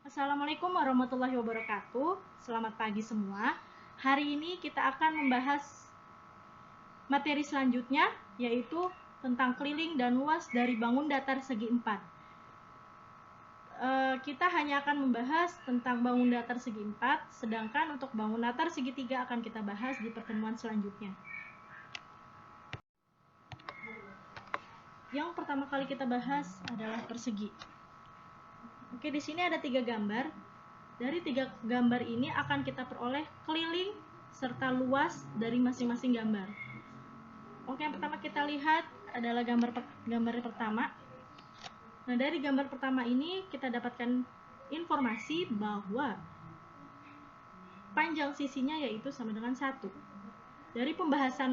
Assalamualaikum warahmatullahi wabarakatuh. Selamat pagi semua. Hari ini kita akan membahas materi selanjutnya, yaitu tentang keliling dan luas dari bangun datar segi 4. Kita hanya akan membahas tentang bangun datar segi 4, sedangkan untuk bangun datar segi 3 akan kita bahas di pertemuan selanjutnya. Yang pertama kali kita bahas adalah persegi. Oke, di sini ada 3 gambar. Dari 3 gambar ini akan kita peroleh keliling serta luas dari masing-masing gambar. Oke, yang pertama kita lihat adalah gambar pertama. Nah, dari gambar pertama ini kita dapatkan informasi bahwa panjang sisinya yaitu sama dengan 1. Dari pembahasan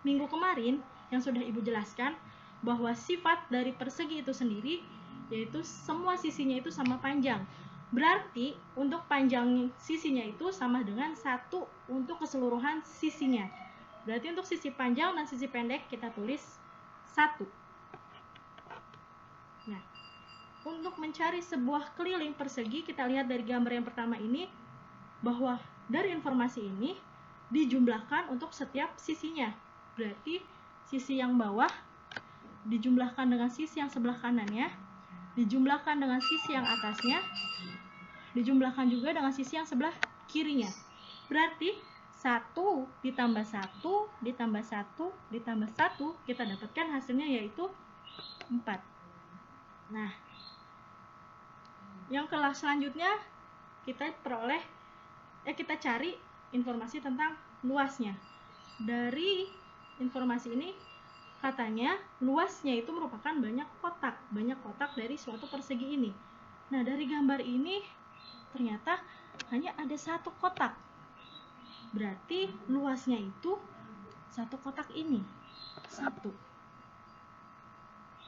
minggu kemarin yang sudah Ibu jelaskan bahwa sifat dari persegi itu sendiri yaitu semua sisinya itu sama panjang. Berarti untuk panjang sisinya itu sama dengan 1 untuk keseluruhan sisinya. Berarti untuk sisi panjang dan sisi pendek kita tulis 1. Nah, untuk mencari sebuah keliling persegi kita lihat dari gambar yang pertama ini bahwa dari informasi ini dijumlahkan untuk setiap sisinya. Berarti sisi yang bawah dijumlahkan dengan sisi yang sebelah kanannya, dijumlahkan dengan sisi yang atasnya, dijumlahkan juga dengan sisi yang sebelah kirinya. Berarti 1 ditambah 1 ditambah 1 ditambah 1 kita dapatkan hasilnya yaitu 4. Nah, yang kelas selanjutnya kita cari informasi tentang luasnya. Dari informasi ini katanya luasnya itu merupakan banyak kotak dari suatu persegi ini. Nah, dari gambar ini ternyata hanya ada 1 kotak. Berarti luasnya itu 1 kotak ini. 1.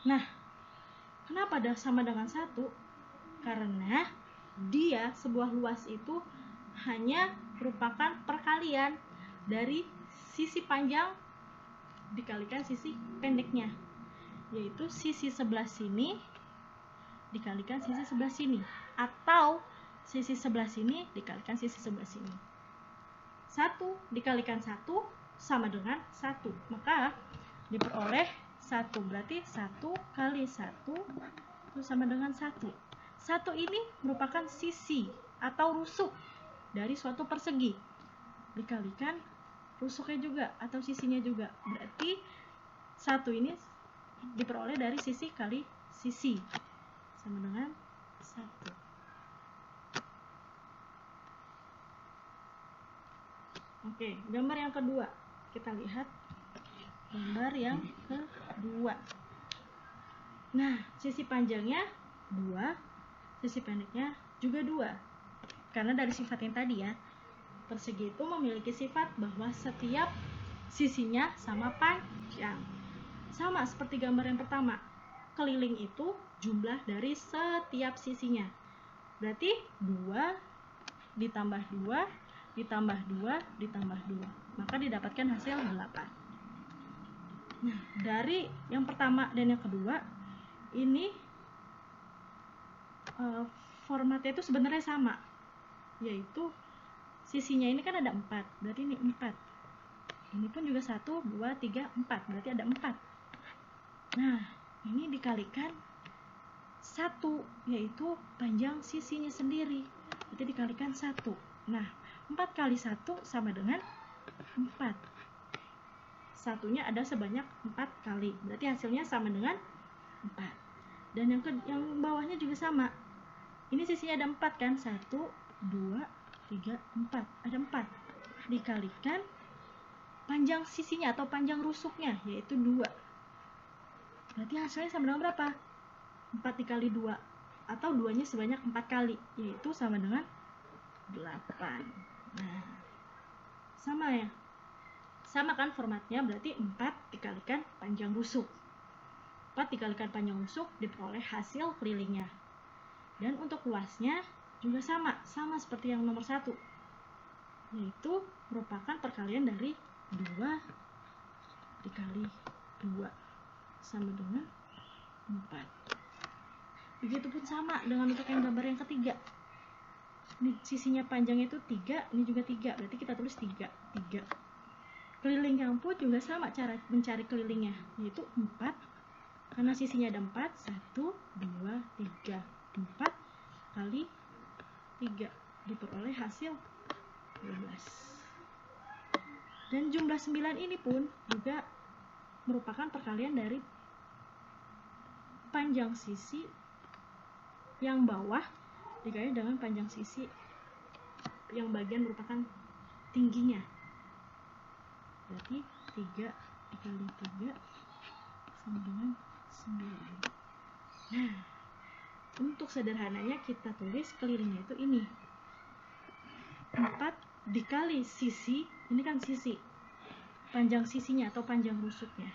Nah, kenapa sama dengan 1? Karena dia sebuah luas itu hanya merupakan perkalian dari sisi panjang dikalikan sisi pendeknya, yaitu sisi sebelah sini dikalikan sisi sebelah sini, atau sisi sebelah sini dikalikan sisi sebelah sini. 1 dikalikan 1 sama dengan 1, maka diperoleh 1. Berarti 1 kali 1 itu sama dengan 1. 1 ini merupakan sisi atau rusuk dari suatu persegi, dikalikan rusuknya juga atau sisinya juga. Berarti 1 ini diperoleh dari sisi kali sisi sama dengan 1. Oke, gambar yang kedua. Kita lihat gambar yang kedua. Nah, sisi panjangnya 2, sisi pendeknya juga 2. Karena dari sifat yang tadi ya, persegi itu memiliki sifat bahwa setiap sisinya sama panjang. Sama seperti gambar yang pertama, keliling itu jumlah dari setiap sisinya. Berarti 2 ditambah 2 ditambah 2 ditambah 2, maka didapatkan hasil 8. Nah, dari yang pertama dan yang kedua ini formatnya itu sebenarnya sama, yaitu sisinya ini kan ada 4, berarti ini 4. Ini pun juga 1, 2, 3, 4, berarti ada 4. Nah, ini dikalikan 1, yaitu panjang sisinya sendiri, berarti dikalikan 1. Nah, 4 kali 1 sama dengan 4. Satunya ada sebanyak 4 kali, berarti hasilnya sama dengan 4. Dan yang bawahnya juga sama. Ini sisinya ada 4 kan, 1, 2, 3, 4, ada 4, dikalikan panjang sisinya atau panjang rusuknya yaitu 2. Berarti hasilnya sama dengan berapa? 4 dikali 2, atau 2-nya sebanyak 4 kali, yaitu sama dengan 8. Nah, sama ya, sama kan formatnya, berarti 4 dikalikan panjang rusuk. 4 dikalikan panjang rusuk diperoleh hasil kelilingnya. Dan untuk luasnya juga sama seperti yang nomor 1, yaitu merupakan perkalian dari 2 dikali 2 sama dengan 4. Begitupun sama dengan untuk yang gambar yang ketiga. Ini sisinya panjangnya itu 3, ini juga 3, berarti kita tulis 3. Keliling yang pun juga sama cara mencari kelilingnya, yaitu 4, karena sisinya ada 4, 1, 2, 3, 4 kali 3, diperoleh hasil 12. Dan jumlah 9 ini pun juga merupakan perkalian dari panjang sisi yang bawah dikali dengan panjang sisi yang bagian merupakan tingginya. Berarti 3 dikali 3 sama dengan 9. Nah, untuk sederhananya kita tulis kelilingnya itu ini. 4 dikali sisi, ini kan sisi. Panjang sisinya atau panjang rusuknya.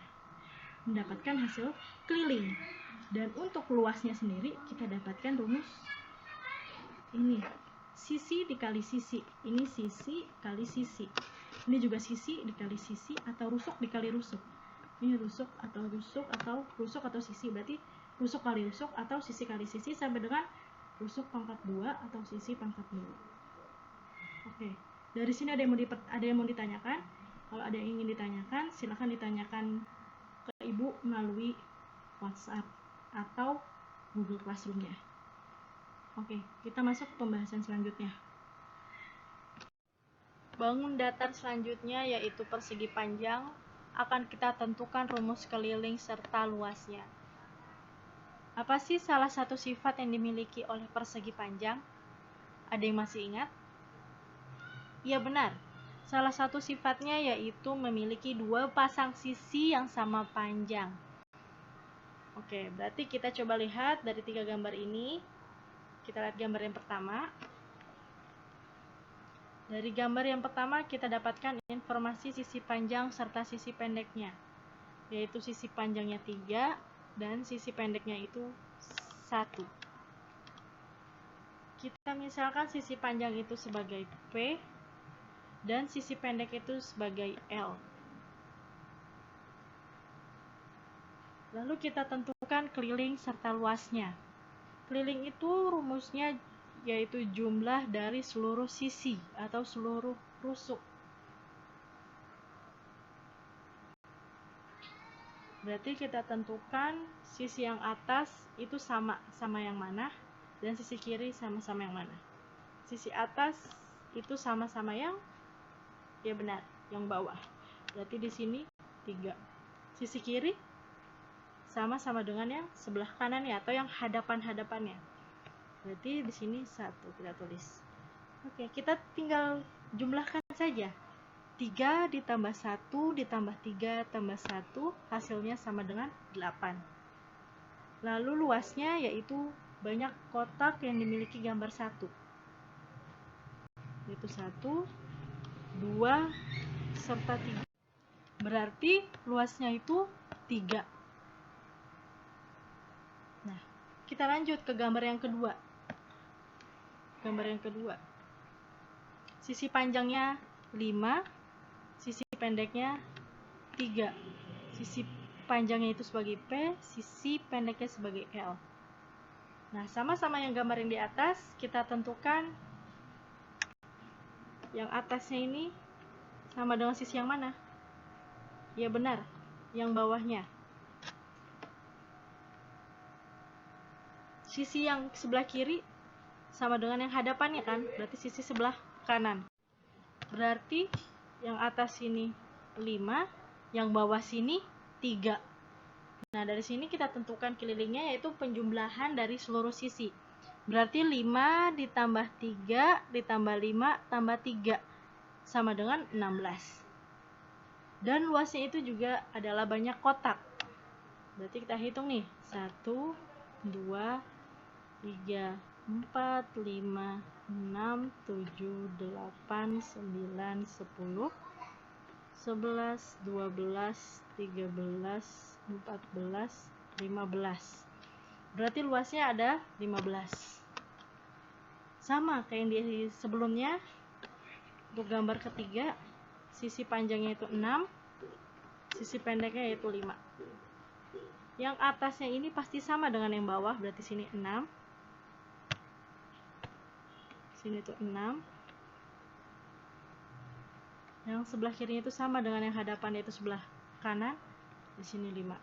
Mendapatkan hasil keliling. Dan untuk luasnya sendiri kita dapatkan rumus ini. Sisi dikali sisi. Ini sisi kali sisi. Ini juga sisi dikali sisi atau rusuk dikali rusuk. Ini rusuk atau sisi, berarti rusuk kali rusuk atau sisi kali sisi sampai dengan rusuk pangkat 2 atau sisi pangkat 2. Oke, dari sini ada yang mau ditanyakan? Kalau ada yang ingin ditanyakan, silakan ditanyakan ke Ibu melalui WhatsApp atau Google Classroom-nya. Oke, kita masuk ke pembahasan selanjutnya. Bangun datar selanjutnya yaitu persegi panjang. Akan kita tentukan rumus keliling serta luasnya. Apa sih salah satu sifat yang dimiliki oleh persegi panjang? Ada yang masih ingat? Ya benar, salah satu sifatnya yaitu memiliki 2 pasang sisi yang sama panjang. Oke, berarti kita coba lihat dari 3 gambar ini. Kita lihat gambar yang pertama. Dari gambar yang pertama kita dapatkan informasi sisi panjang serta sisi pendeknya, yaitu sisi panjangnya 3 dan sisi pendeknya itu 1. Kita misalkan sisi panjang itu sebagai P dan sisi pendek itu sebagai L. Lalu kita tentukan keliling serta luasnya. Keliling itu rumusnya yaitu jumlah dari seluruh sisi atau seluruh rusuk. Berarti kita tentukan sisi yang atas itu sama yang mana dan sisi kiri sama-sama yang mana. Sisi atas itu sama-sama yang benar, yang bawah. Berarti di sini 3. Sisi kiri sama-sama dengan yang sebelah kanannya atau yang hadapan-hadapannya. Berarti di sini 1 kita tulis. Oke, kita tinggal jumlahkan saja. 3 ditambah 1 ditambah 3 tambah 1 hasilnya sama dengan 8. Lalu luasnya yaitu banyak kotak yang dimiliki gambar 1. Yaitu 1, 2, serta 3. Berarti luasnya itu 3. Nah, kita lanjut ke gambar yang kedua. Gambar yang kedua. Sisi panjangnya 5, sisi pendeknya 3. Sisi panjangnya itu sebagai P, sisi pendeknya sebagai L. Nah, sama-sama yang gambar yang di atas, kita tentukan yang atasnya ini sama dengan sisi yang mana? Ya benar, yang bawahnya. Sisi yang sebelah kiri sama dengan yang hadapannya kan, berarti sisi sebelah kanan. Berarti yang atas sini 5, yang bawah sini 3. Nah, dari sini kita tentukan kelilingnya yaitu penjumlahan dari seluruh sisi. Berarti 5 ditambah 3 ditambah 5 tambah 3 sama dengan 16. Dan luasnya itu juga adalah banyak kotak. Berarti kita hitung nih, 1, 2, 3, 4, 5, 6, 7, 8, 9, 10, 11, 12, 13, 14, 15. Berarti luasnya ada 15. Sama kayak yang di sebelumnya. Untuk gambar ketiga, sisi panjangnya itu 6, sisi pendeknya yaitu 5. Yang atasnya ini pasti sama dengan yang bawah, berarti sini 6. Sini tuh 6. Yang sebelah kirinya itu sama dengan yang hadapan, yaitu sebelah kanan. Di sini 5.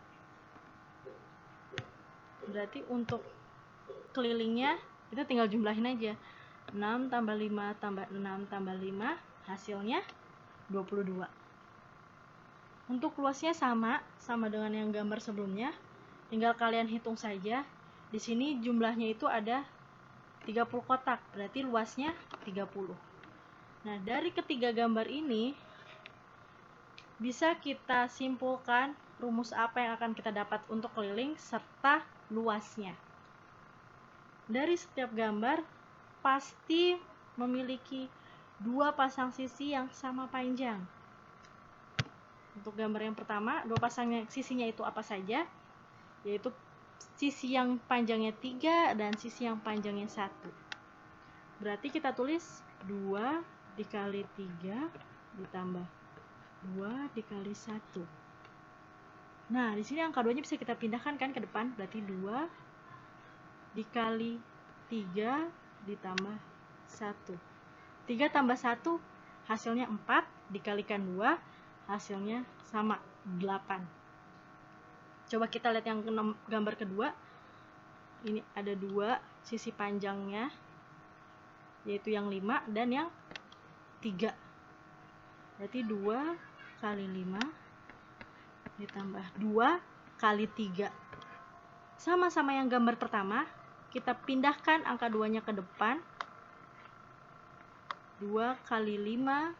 Berarti untuk kelilingnya kita tinggal jumlahin aja. 6 tambah 5 tambah 6 tambah 5, hasilnya 22. Untuk luasnya sama dengan yang gambar sebelumnya. Tinggal kalian hitung saja. Di sini jumlahnya itu ada 30 kotak, berarti luasnya 30. Nah, dari ketiga gambar ini bisa kita simpulkan rumus apa yang akan kita dapat untuk keliling serta luasnya. Dari setiap gambar pasti memiliki dua pasang sisi yang sama panjang. Untuk gambar yang pertama, dua pasang sisinya itu apa saja? Yaitu sisi yang panjangnya 3 dan sisi yang panjangnya 1. Berarti kita tulis 2 dikali 3 ditambah 2 dikali 1. Nah, di sini angka 2-nya bisa kita pindahkan kan ke depan, berarti 2 dikali 3 ditambah 1. 3 tambah 1 hasilnya 4, dikalikan 2 hasilnya sama 8. Coba kita lihat yang gambar kedua. Ini ada 2 sisi panjangnya, yaitu yang 5 dan yang 3. Berarti 2 kali 5 ditambah 2 kali 3. Sama-sama yang gambar pertama, kita pindahkan angka 2-nya ke depan. 2 kali 5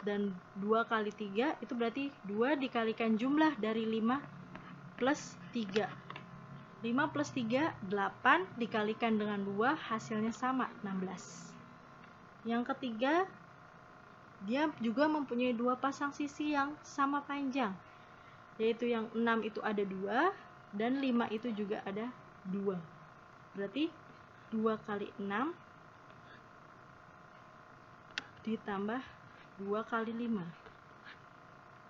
dan 2 kali 3 itu berarti 2 dikalikan jumlah dari 5 plus 3. 5 plus 3, 8 dikalikan dengan 2 hasilnya sama, 16. Yang ketiga, dia juga mempunyai dua pasang sisi yang sama panjang, yaitu yang 6 itu ada 2 dan 5 itu juga ada 2. Berarti 2 kali 6 ditambah 2 kali 5.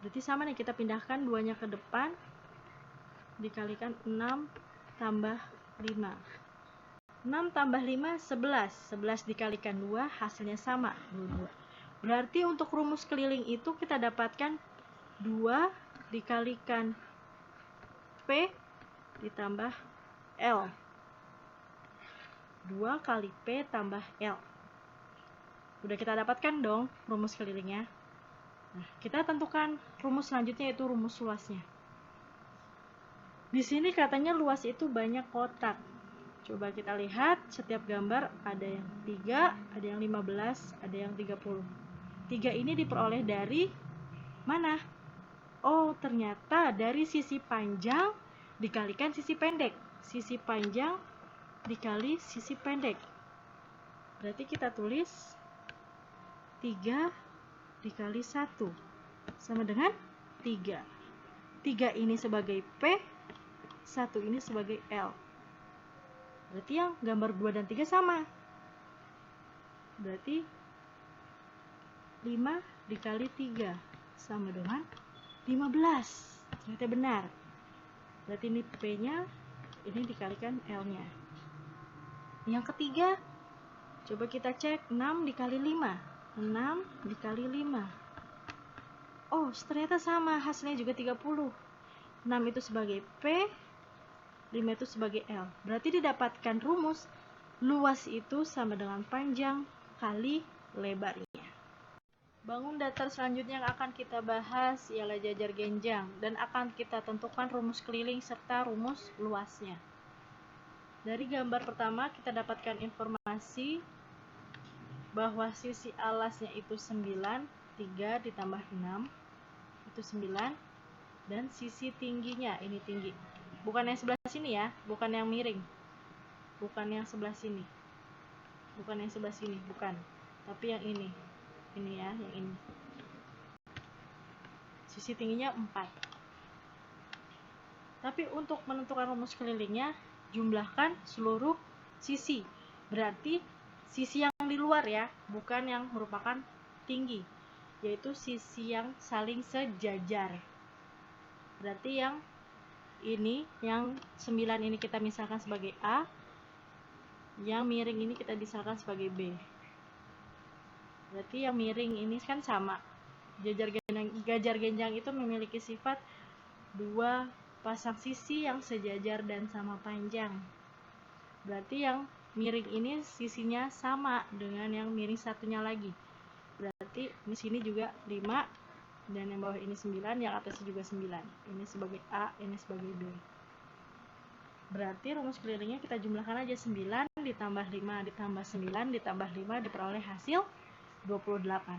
Berarti sama nih, kita pindahkan 2-nya ke depan, dikalikan 6 tambah 5. 6 tambah 5, 11. 11 dikalikan 2, hasilnya sama, 22. Berarti untuk rumus keliling itu kita dapatkan 2 dikalikan P ditambah L. 2 kali P tambah L. Udah kita dapatkan dong rumus kelilingnya. Nah, kita tentukan rumus selanjutnya, yaitu rumus luasnya. Di sini katanya luas itu banyak kotak. Coba kita lihat, setiap gambar ada yang 3, ada yang 15, ada yang 30. 3 ini diperoleh dari mana? Oh, ternyata dari sisi panjang dikalikan sisi pendek. Sisi panjang dikali sisi pendek. Berarti kita tulis 3 dikali 1 sama dengan 3. 3 ini sebagai P, 1 ini sebagai L. Berarti yang gambar 2 dan 3 sama. Berarti 5 dikali 3 sama dengan 15. Ternyata benar. Berarti ini P-nya, ini dikalikan L-nya. Yang ketiga, coba kita cek 6 dikali 5. 6 dikali 5. Oh, ternyata sama, hasilnya juga 30. 6 itu sebagai P, 5 itu sebagai L. Berarti didapatkan rumus luas itu sama dengan panjang kali lebarnya. Bangun datar selanjutnya yang akan kita bahas ialah jajar genjang, dan akan kita tentukan rumus keliling serta rumus luasnya. Dari gambar pertama kita dapatkan informasi bahwa sisi alasnya itu 9, 3 ditambah 6 itu 9, dan sisi tingginya, ini tinggi, bukan yang sebelah sini ya, bukan yang miring, bukan yang sebelah sini, bukan yang sebelah sini, bukan, tapi yang ini ya, yang ini, sisi tingginya 4. Tapi untuk menentukan rumus kelilingnya, jumlahkan seluruh sisi, berarti sisi yang di luar ya, bukan yang merupakan tinggi, yaitu sisi yang saling sejajar. Berarti yang ini, yang 9 ini kita misalkan sebagai A, Yang miring ini kita disangka sebagai B. Berarti yang miring ini kan sama. Gajar genjang itu memiliki sifat dua pasang sisi yang sejajar dan sama panjang. Berarti yang miring ini sisinya sama dengan yang miring satunya lagi. Berarti di sini juga 5 dan yang bawah ini 9, yang atasnya juga 9. Ini sebagai A, ini sebagai B. Berarti rumus kelilingnya kita jumlahkan aja 9 ditambah 5 ditambah 9 ditambah 5 diperoleh hasil 28.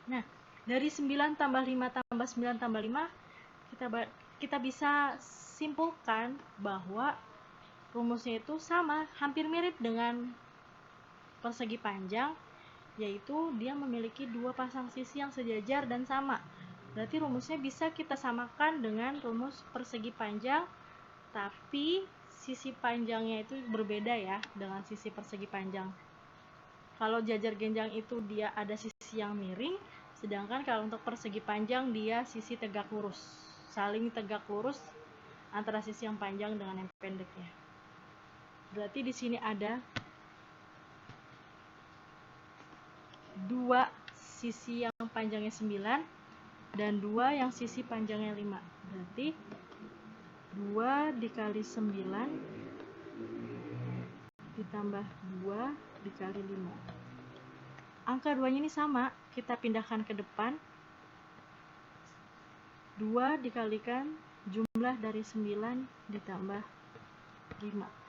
Nah, dari 9 tambah 5 tambah 9 tambah 5 kita bisa simpulkan bahwa rumusnya itu sama, hampir mirip dengan persegi panjang, yaitu dia memiliki dua pasang sisi yang sejajar dan sama. Berarti rumusnya bisa kita samakan dengan rumus persegi panjang, tapi sisi panjangnya itu berbeda ya dengan sisi persegi panjang. Kalau jajar genjang itu dia ada sisi yang miring, sedangkan kalau untuk persegi panjang dia sisi tegak lurus, saling tegak lurus antara sisi yang panjang dengan yang pendek ya. Berarti di sini ada dua sisi yang panjangnya 9 dan dua yang sisi panjangnya 5. Berarti 2 dikali 9 ditambah 2 dikali 5. Angka 2 ini sama, kita pindahkan ke depan. 2 dikalikan jumlah dari 9 ditambah 5.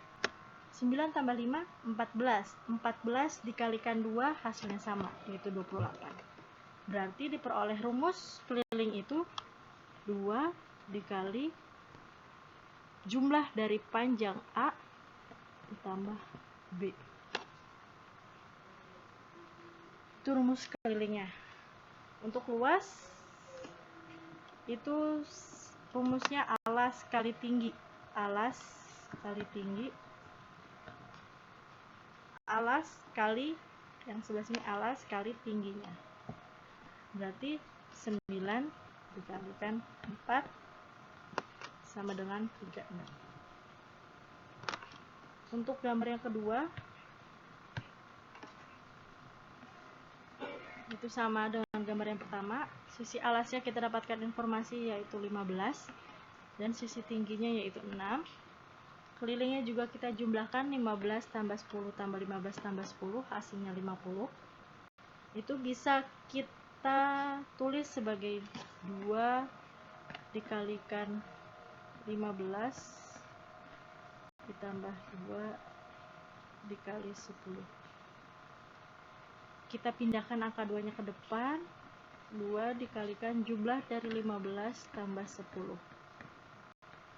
9 tambah 5, 14. 14 dikalikan 2 hasilnya sama, yaitu 28. Berarti diperoleh rumus keliling itu 2 dikali jumlah dari panjang A ditambah B. Itu rumus kelilingnya. Untuk luas, itu rumusnya alas kali tinggi. Alas kali tinggi. Alas kali, yang sebelah sini alas kali tingginya. Berarti 9 dikalikan 4 sama dengan 36. Untuk gambar yang kedua, itu sama dengan gambar yang pertama. Sisi alasnya kita dapatkan informasi yaitu 15 dan sisi tingginya yaitu 6. Kelilingnya juga kita jumlahkan 15 tambah 10 tambah 15 tambah 10 hasilnya 50. Itu bisa kita tulis sebagai 2 dikalikan 15 ditambah 2 dikali 10. Kita pindahkan angka 2 nya ke depan. 2 dikalikan jumlah dari 15 tambah 10.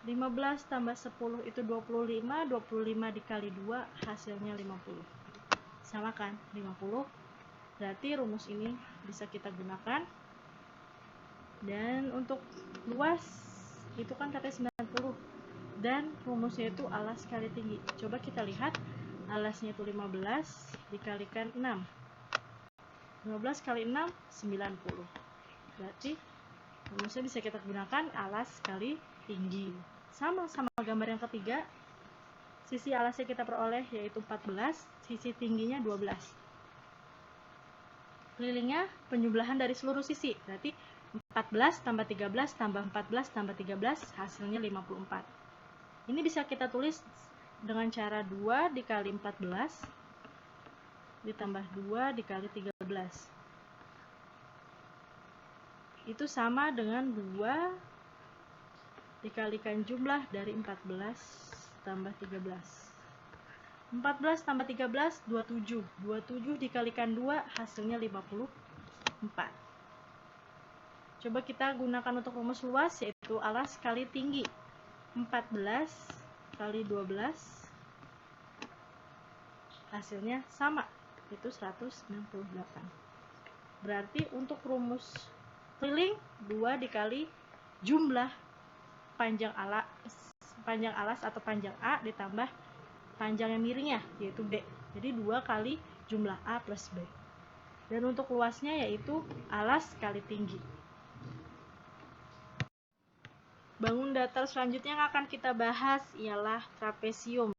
15 tambah 10 itu 25. 25 dikali 2 hasilnya 50. Sama kan? 50. Berarti rumus ini bisa kita gunakan. Dan untuk luas itu kan katanya 90. Dan rumusnya itu alas kali tinggi. Coba kita lihat, alasnya itu 15 dikalikan 6. 15 kali 6, 90. Berarti rumusnya bisa kita gunakan alas kali tinggi. Sama gambar yang ketiga, sisi alasnya kita peroleh yaitu 14, sisi tingginya 12. Kelilingnya penjumlahan dari seluruh sisi. Berarti 14 tambah 13 tambah 14 tambah 13 hasilnya 54. Ini bisa kita tulis dengan cara 2 dikali 14 ditambah 2 dikali 13. Itu sama dengan 2 dikalikan jumlah dari 14 tambah 13. 14 tambah 13, 27. 27 dikalikan 2 hasilnya 54. Coba kita gunakan untuk rumus luas yaitu alas kali tinggi. 14 kali 12 hasilnya sama, itu 198. Berarti untuk rumus keliling 2 dikali jumlah panjang alas atau panjang A ditambah panjang yang miringnya yaitu B. Jadi 2 kali jumlah A plus B. Dan untuk luasnya yaitu alas kali tinggi. Bangun datar selanjutnya yang akan kita bahas ialah trapesium.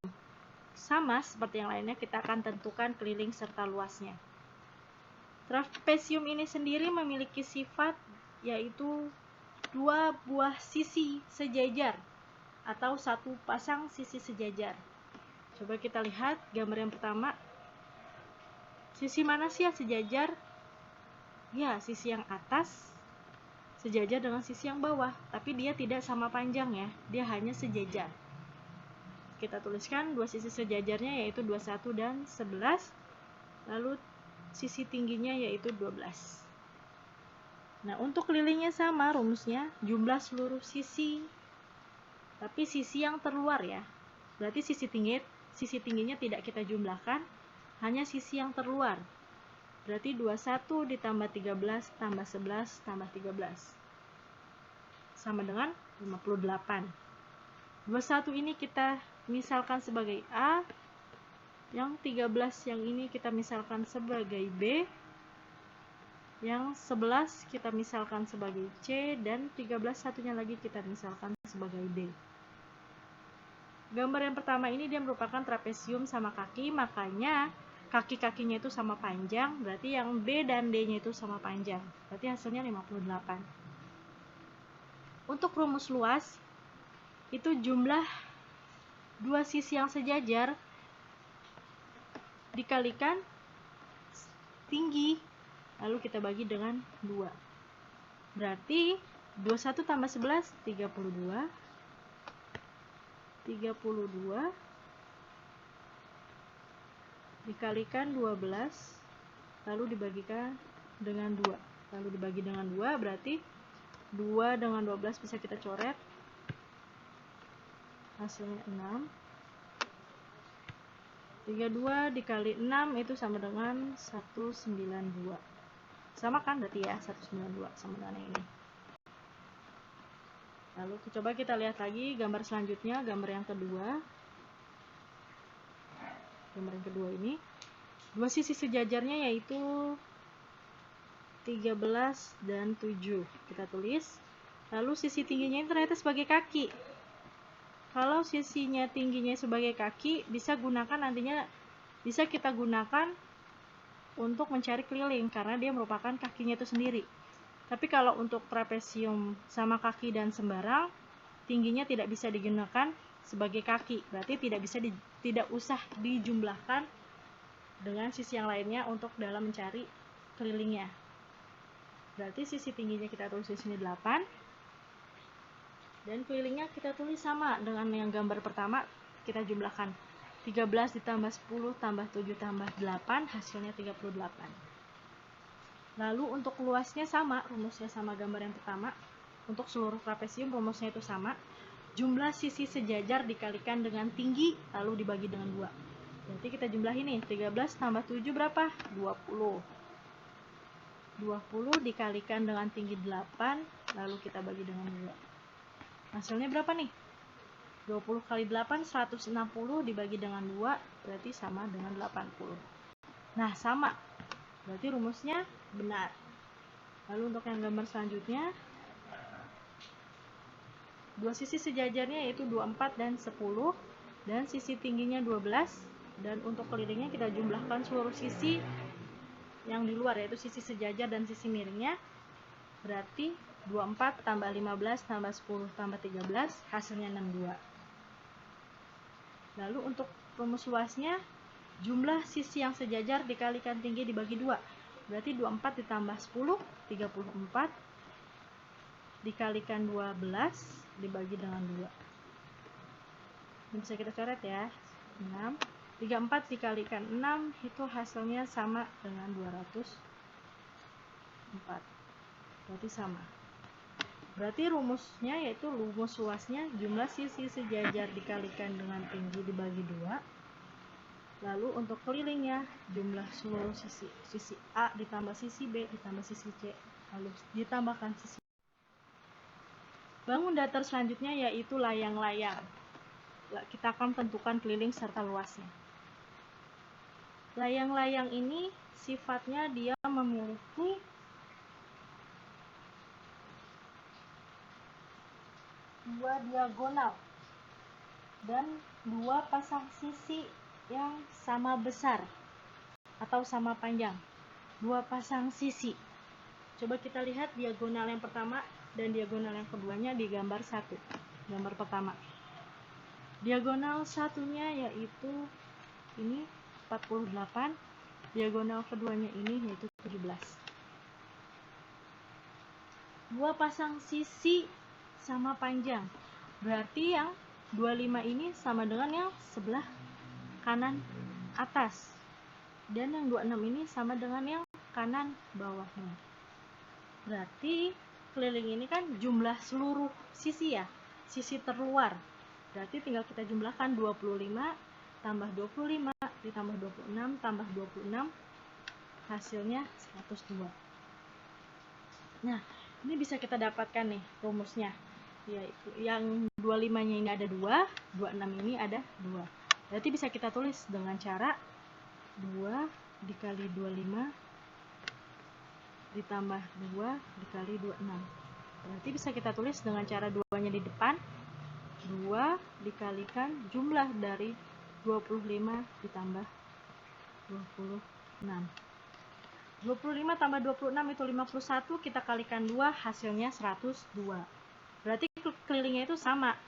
sama seperti yang lainnya, kita akan tentukan keliling serta luasnya. Trapesium ini sendiri memiliki sifat yaitu dua buah sisi sejajar atau satu pasang sisi sejajar. Coba kita lihat gambar yang pertama. Sisi mana sih yang sejajar? Ya, sisi yang atas sejajar dengan sisi yang bawah, tapi dia tidak sama panjang ya, dia hanya sejajar. Kita tuliskan dua sisi sejajarnya yaitu 21 dan 11, lalu sisi tingginya yaitu 12. Nah, untuk kelilingnya sama rumusnya, jumlah seluruh sisi, tapi sisi yang terluar ya. Berarti sisi tingginya tidak kita jumlahkan, hanya sisi yang terluar. Berarti 21 ditambah 13 tambah 11 tambah 13 sama dengan 58. 21 ini kita misalkan sebagai A, yang 13 yang ini kita misalkan sebagai B, yang 11 kita misalkan sebagai C, dan 13 satunya lagi kita misalkan sebagai D. Gambar yang pertama ini dia merupakan trapesium sama kaki, makanya kaki-kakinya itu sama panjang, berarti yang B dan D-nya itu sama panjang. Berarti hasilnya 58. Untuk rumus luas, itu jumlah dua sisi yang sejajar dikalikan tinggi, lalu kita bagi dengan 2. Berarti 21 tambah 11, 32. 32 dikalikan 12 lalu dibagikan dengan 2, lalu dibagi dengan 2, berarti 2 dengan 12 bisa kita coret, hasilnya 6. 32 dikali 6 itu sama dengan 192, sama kan berarti ya, 192 sama dengan ini. Lalu coba kita lihat lagi gambar selanjutnya, gambar yang kedua. Gambar yang kedua ini, dua sisi sejajarnya yaitu 13 dan 7. Kita tulis. Lalu sisi tingginya ini ternyata sebagai kaki. Kalau sisinya tingginya sebagai kaki, bisa kita gunakan untuk mencari keliling karena dia merupakan kakinya itu sendiri. Tapi kalau untuk trapesium sama kaki dan sembarang, tingginya tidak bisa digunakan sebagai kaki, berarti tidak usah dijumlahkan dengan sisi yang lainnya untuk dalam mencari kelilingnya. Berarti sisi tingginya kita tulis di sini 8, dan kelilingnya kita tulis sama dengan yang gambar pertama, kita jumlahkan 13 ditambah 10 tambah 7 tambah 8, hasilnya 38. Lalu untuk luasnya sama, rumusnya sama gambar yang pertama. Untuk seluruh trapesium rumusnya itu sama. Jumlah sisi sejajar dikalikan dengan tinggi, lalu dibagi dengan 2. Berarti kita jumlahin nih, 13 tambah 7 berapa? 20. 20 dikalikan dengan tinggi 8, lalu kita bagi dengan 2. Hasilnya berapa nih? 20 kali 8, 160 dibagi dengan 2, berarti sama dengan 80. Nah, sama. Berarti rumusnya benar. Lalu untuk yang gambar selanjutnya, dua sisi sejajarnya yaitu 24 dan 10, dan sisi tingginya 12, dan untuk kelilingnya kita jumlahkan seluruh sisi yang di luar yaitu sisi sejajar dan sisi miringnya, berarti 24 tambah 15 tambah 10 tambah 13, hasilnya 62. Lalu untuk rumus luasnya, jumlah sisi yang sejajar dikalikan tinggi dibagi 2, berarti 24 ditambah 10, 34, dikalikan 12 dibagi dengan 2. Ini bisa kita coret ya, 6. 34 dikalikan 6 itu hasilnya sama dengan 204, berarti sama. Berarti rumusnya yaitu rumus luasnya, jumlah sisi sejajar dikalikan dengan tinggi dibagi 2. Lalu untuk kelilingnya, jumlah seluruh sisi A ditambah sisi B ditambah sisi C, lalu ditambahkan sisi. Bangun datar selanjutnya yaitu layang-layang. Kita akan tentukan keliling serta luasnya. Layang-layang ini sifatnya dia memiliki dua diagonal dan dua pasang sisi yang sama besar atau sama panjang, dua pasang sisi. Coba kita lihat diagonal yang pertama dan diagonal yang keduanya di gambar 1. Gambar pertama. Diagonal satunya yaitu ini 48, diagonal keduanya ini yaitu 17. Dua pasang sisi sama panjang. Berarti yang 25 ini sama dengan yang sebelah kanan atas. Dan yang 26 ini sama dengan yang kanan bawahnya. Berarti keliling ini kan jumlah seluruh sisi ya, sisi terluar. Berarti tinggal kita jumlahkan 25 tambah 25 ditambah 26 tambah 26, hasilnya 102. Nah, ini bisa kita dapatkan nih rumusnya. Yaitu yang 25-nya ini ada 2, 26 ini ada 2. Berarti bisa kita tulis dengan cara 2 dikali 25 ditambah 2 dikali 26. Berarti bisa kita tulis dengan cara 2-nya di depan, 2 dikalikan jumlah dari 25 ditambah 26. 25 tambah 26 itu 51, kita kalikan 2, hasilnya 102. Berarti kelilingnya itu sama.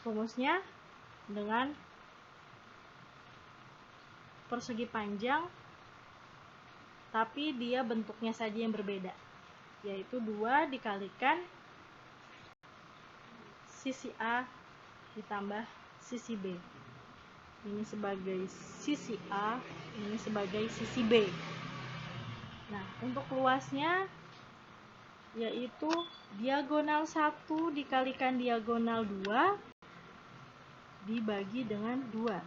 Rumusnya dengan persegi panjang, tapi dia bentuknya saja yang berbeda, yaitu 2 dikalikan sisi A ditambah sisi B. Ini sebagai sisi A, ini sebagai sisi B. Nah, untuk luasnya yaitu diagonal 1 dikalikan diagonal 2 dibagi dengan 2.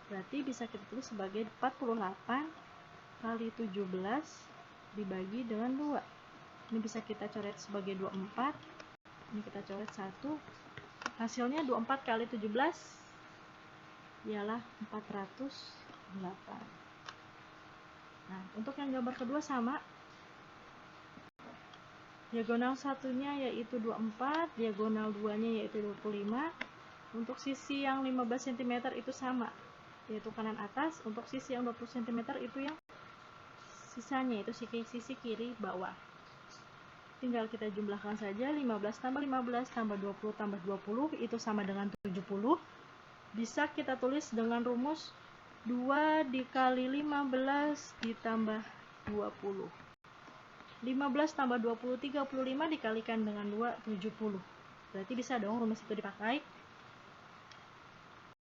Berarti bisa kita tulis sebagai 48 kali 17 dibagi dengan 2. Ini bisa kita coret sebagai 24. Ini kita coret 1. Hasilnya 24 kali 17 ialah 408. Nah, untuk yang gambar kedua sama. Diagonal satunya yaitu 24, diagonal 2-nya yaitu 25. Untuk sisi yang 15 cm itu sama, yaitu kanan atas. Untuk sisi yang 20 cm itu yang sisanya, itu sisi kiri bawah. Tinggal kita jumlahkan saja, 15 tambah 15 tambah 20 tambah 20 itu sama dengan 70. Bisa kita tulis dengan rumus 2 dikali 15 ditambah 20. 15 tambah 20, 35 dikalikan dengan 2, 70. Berarti bisa dong rumus itu dipakai.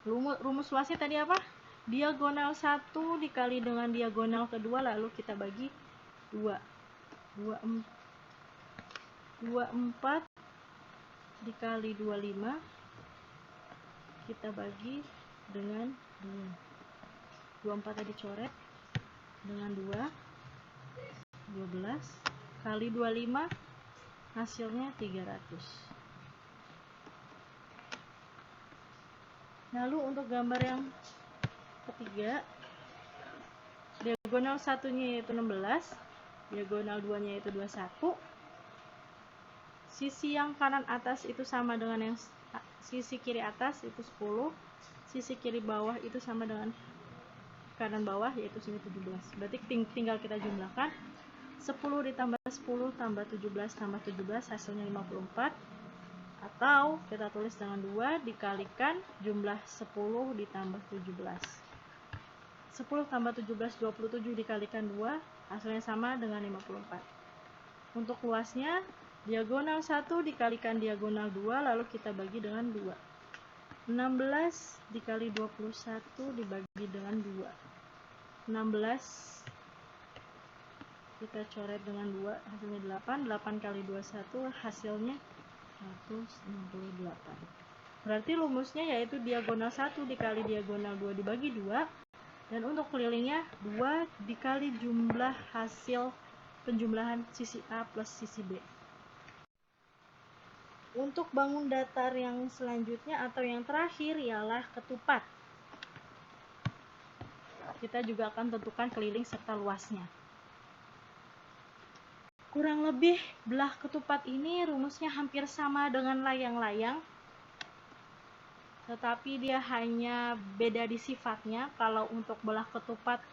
Rumus luasnya tadi apa? Diagonal 1 dikali dengan diagonal kedua, lalu kita bagi 2. 24 dikali 25 kita bagi dengan 2. 24 tadi coret dengan 2. 12 kali 25 hasilnya 300. Lalu untuk gambar yang ketiga, diagonal satunya yaitu 16, diagonal 2-nya yaitu 21. Sisi yang kanan atas itu sama dengan yang sisi kiri atas itu 10, sisi kiri bawah itu sama dengan kanan bawah yaitu sini 17. Berarti tinggal kita jumlahkan 10 ditambah 10 tambah 17 tambah 17 hasilnya 54. Atau kita tulis dengan 2 dikalikan jumlah 10 ditambah 17. 10 tambah 17 27 dikalikan 2 hasilnya sama dengan 54. Untuk luasnya diagonal 1 dikalikan diagonal 2 lalu kita bagi dengan 2. 16 dikali 21 dibagi dengan 2. 16 kita coret dengan 2 hasilnya 8. 8 kali 21 hasilnya 168. Berarti rumusnya yaitu diagonal 1 dikali diagonal 2 dibagi 2. Dan untuk kelilingnya 2 dikali jumlah hasil penjumlahan sisi A plus sisi B. Untuk bangun datar yang selanjutnya atau yang terakhir ialah ketupat. Kita juga akan tentukan keliling serta luasnya. Kurang lebih belah ketupat ini rumusnya hampir sama dengan layang-layang. tetapi dia hanya beda di sifatnya. Kalau untuk belah ketupat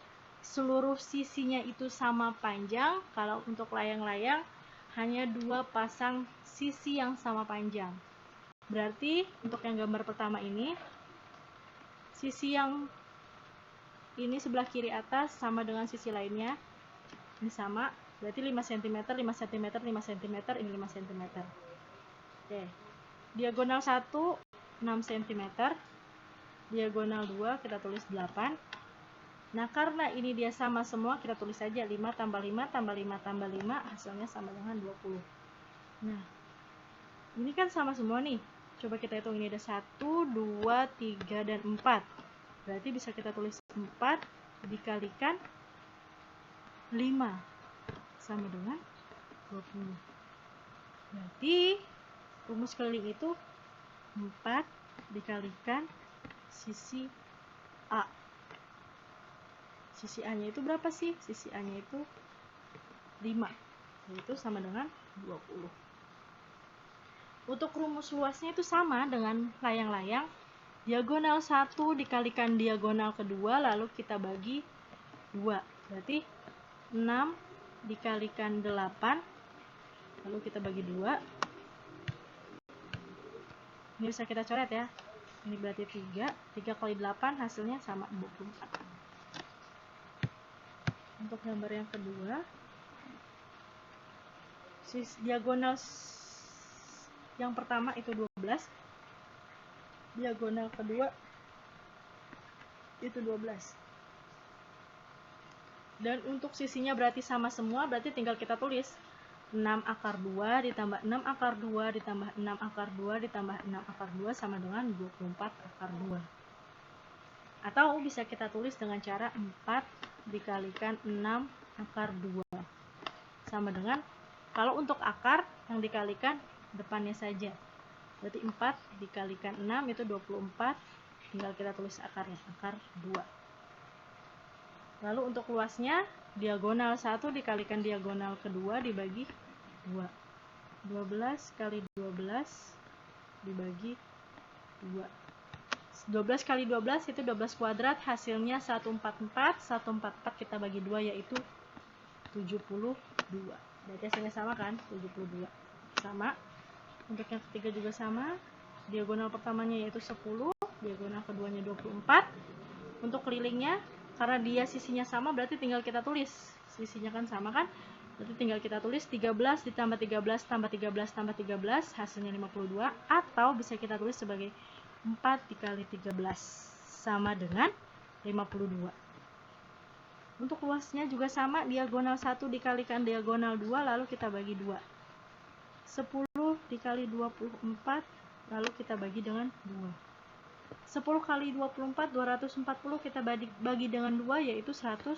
seluruh sisinya itu sama panjang, kalau untuk layang-layang hanya 2 pasang sisi yang sama panjang. Berarti untuk yang gambar pertama ini, sisi yang ini sebelah kiri atas sama dengan sisi lainnya, ini sama, berarti 5 cm, 5 cm, 5 cm, ini 5 cm. Oke. Diagonal 1 6 cm, diagonal 2 kita tulis 8. Nah, karena ini dia sama semua, kita tulis saja 5 tambah 5 tambah 5 tambah 5, hasilnya sama dengan 20. Nah, ini kan sama semua nih. Coba kita hitung, ini ada 1, 2, 3, dan 4. Berarti bisa kita tulis 4 dikalikan 5 sama dengan 20. Berarti rumus keliling itu 4 dikalikan sisi A. Sisi A-nya itu berapa sih? Sisi A-nya itu 5, yaitu sama dengan 20. Untuk rumus luasnya itu sama dengan layang-layang. Diagonal 1 dikalikan diagonal kedua, lalu kita bagi 2. Berarti 6 dikalikan 8, lalu kita bagi 2. Ini bisa kita coret ya. Ini berarti 3. 3 kali 8 hasilnya sama 24. Untuk gambar yang kedua, diagonal yang pertama itu 12, diagonal kedua itu 12. Dan untuk sisinya berarti sama semua, berarti tinggal kita tulis 6 akar 2 ditambah 6 akar 2 ditambah 6 akar 2 ditambah 6 akar 2 sama dengan 24 akar 2. Atau bisa kita tulis dengan cara 4 dikalikan 6 akar 2 sama dengan, kalau untuk akar yang dikalikan depannya saja, berarti 4 dikalikan 6 itu 24, tinggal kita tulis akarnya, akar 2. Lalu untuk luasnya, diagonal 1 dikalikan diagonal kedua dibagi 2. 12 kali 12 dibagi 2. 12 kali 12 itu 12 kuadrat, hasilnya 144. 144 kita bagi 2 yaitu 72. Berarti hasilnya sama kan? 72. Sama. Untuk yang ketiga juga sama. Diagonal pertamanya yaitu 10, diagonal keduanya 24. Untuk kelilingnya, karena dia sisinya sama, berarti tinggal kita tulis. Sisinya kan sama kan? Berarti tinggal kita tulis 13 ditambah 13 tambah 13 tambah 13, hasilnya 52. Atau bisa kita tulis sebagai 4 dikali 13 sama dengan 52. Untuk luasnya juga sama, diagonal 1 dikalikan diagonal 2, lalu kita bagi 2. 10 dikali 24, lalu kita bagi dengan 2. 10 kali 24, 240, kita bagi dengan 2, yaitu 120.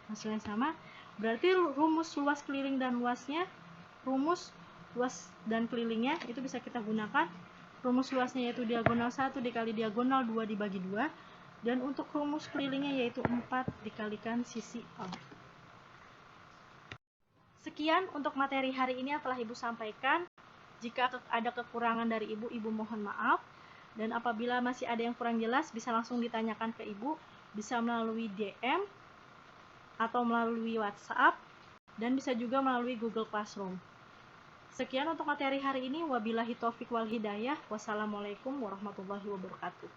Hasilnya sama. Berarti rumus luas keliling dan luasnya, rumus luas dan kelilingnya itu bisa kita gunakan. Rumus luasnya yaitu diagonal 1 dikali diagonal 2 dibagi 2. Dan untuk rumus kelilingnya yaitu 4 dikalikan sisi A. Sekian untuk materi hari ini yang telah Ibu sampaikan. Jika ada kekurangan dari Ibu, Ibu mohon maaf. Dan apabila masih ada yang kurang jelas, bisa langsung ditanyakan ke Ibu. Bisa melalui DM atau melalui WhatsApp. Dan bisa juga melalui Google Classroom. Sekian untuk materi hari ini. Wabillahi taufiq wal hidayah. Wassalamualaikum warahmatullahi wabarakatuh.